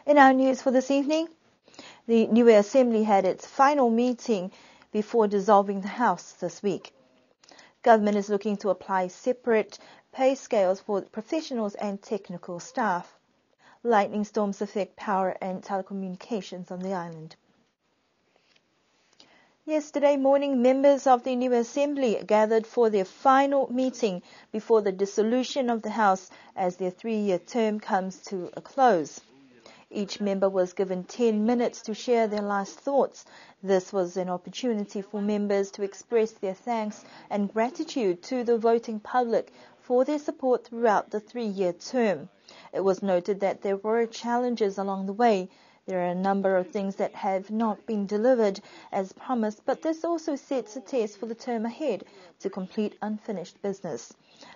In our news for this evening, the Niue Assembly had its final meeting before dissolving the House this week. Government is looking to apply separate pay scales for professionals and technical staff. Lightning storms affect power and telecommunications on the island. Yesterday morning, members of the Niue Assembly gathered for their final meeting before the dissolution of the House as their 3-year term comes to a close. Each member was given 10 minutes to share their last thoughts. This was an opportunity for members to express their thanks and gratitude to the voting public for their support throughout the 3-year term. It was noted that there were challenges along the way. There are a number of things that have not been delivered as promised, but this also sets a test for the term ahead to complete unfinished business.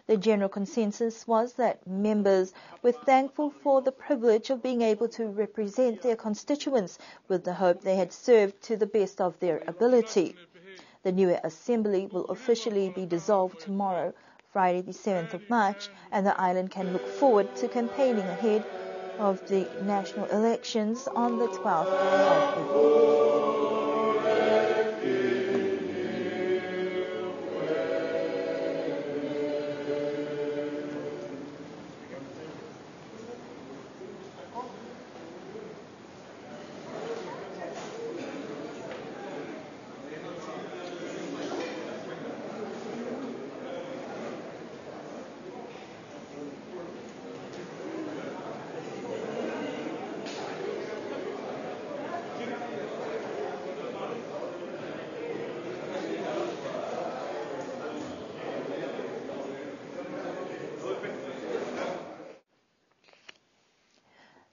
The general consensus was that members were thankful for the privilege of being able to represent their constituents with the hope they had served to the best of their ability. The Niue Assembly will officially be dissolved tomorrow, Friday the 7th of March, and the island can look forward to campaigning ahead of the national elections on the 12th of April.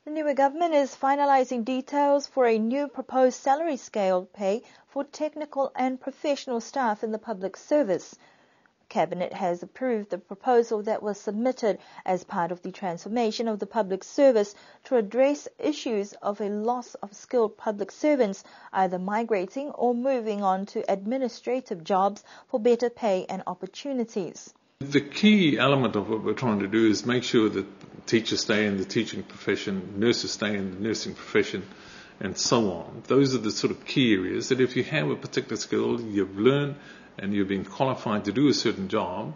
The Niue government is finalising details for a new proposed salary scale pay for technical and professional staff in the public service. Cabinet has approved the proposal that was submitted as part of the transformation of the public service to address issues of a loss of skilled public servants either migrating or moving on to administrative jobs for better pay and opportunities. The key element of what we're trying to do is make sure that teachers stay in the teaching profession, nurses stay in the nursing profession, and so on. Those are the sort of key areas that if you have a particular skill, you've learned and you've been qualified to do a certain job,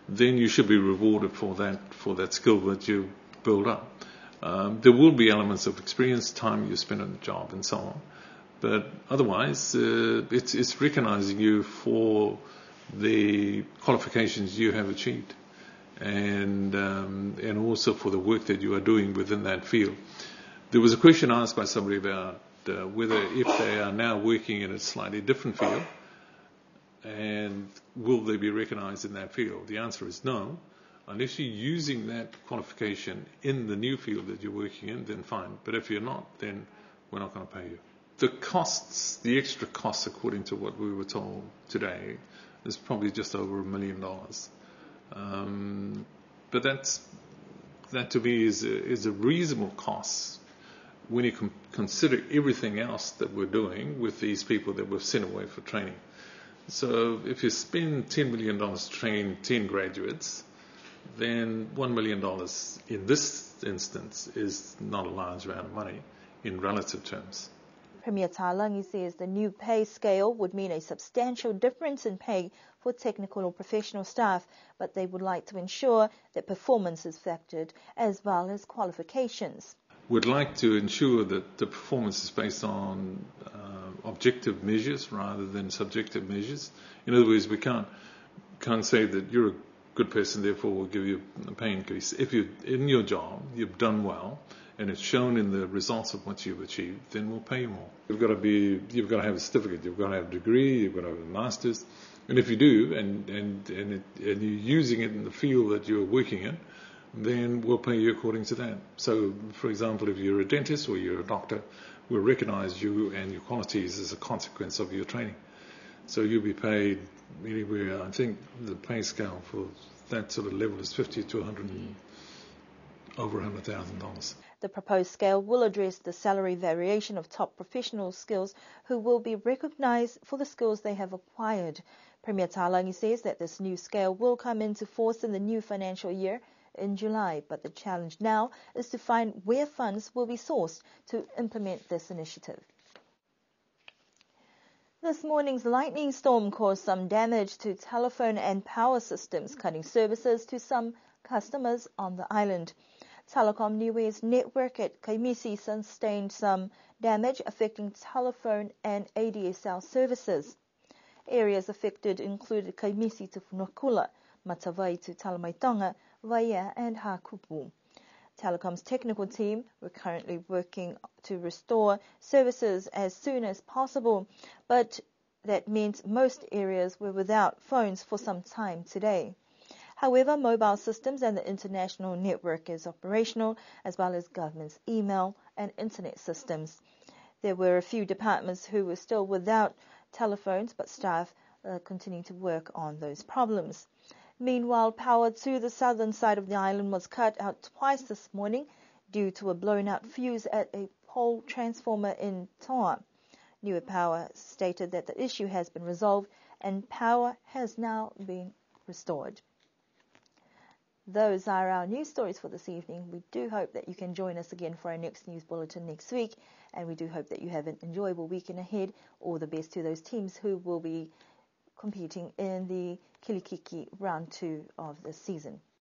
then you should be rewarded for that skill that you build up. There will be elements of experience, time you spend on the job, and so on. But otherwise, it's recognizing you for the qualifications you have achieved, and also for the work that you are doing within that field. There was a question asked by somebody about whether if they are now working in a slightly different field, and will they be recognized in that field? The answer is no. Unless you're using that qualification in the new field that you're working in, then fine. But if you're not, then we're not going to pay you. The costs, the extra costs, according to what we were told today, is probably just over $1 million. But that to me is a reasonable cost when you consider everything else that we're doing with these people that we've sent away for training. So if you spend $10 million to train 10 graduates, then $1 million in this instance is not a large amount of money in relative terms. Premier Talangi says the new pay scale would mean a substantial difference in pay for technical or professional staff, but they would like to ensure that performance is factored as well as qualifications. We'd like to ensure that the performance is based on objective measures rather than subjective measures. In other words, we can't say that you're a good person, therefore we'll give you a pay increase. If you're in your job, you've done well, and it's shown in the results of what you've achieved, then we'll pay you more. You've got to have a certificate, you've got to have a degree, you've got to have a master's, and if you do, and you're using it in the field that you're working in, then we'll pay you according to that. So, for example, if you're a dentist or you're a doctor, we'll recognize you and your qualities as a consequence of your training. So you'll be paid anywhere, I think the pay scale for that sort of level is $50,000 to over $100,000. The proposed scale will address the salary variation of top professional skills who will be recognized for the skills they have acquired. Premier Talangi says that this new scale will come into force in the new financial year, in July, but the challenge now is to find where funds will be sourced to implement this initiative. This morning's lightning storm caused some damage to telephone and power systems, cutting services to some customers on the island. Telecom Niue's network at Kaimisi sustained some damage, affecting telephone and ADSL services. Areas affected included Kaimisi to Funakula, Matavai to Talamaitonga, Vaea and Hakupu. Telecom's technical team were currently working to restore services as soon as possible, but that meant most areas were without phones for some time today. However, mobile systems and the international network is operational, as well as government's email and internet systems. There were a few departments who were still without telephones, but staff continue to work on those problems. Meanwhile, power to the southern side of the island was cut out twice this morning due to a blown-out fuse at a pole transformer in Toa. Niue Power stated that the issue has been resolved and power has now been restored. Those are our news stories for this evening. We do hope that you can join us again for our next news bulletin next week, and we do hope that you have an enjoyable weekend ahead. All the best to those teams who will be competing in the Kilikiki round 2 of the season.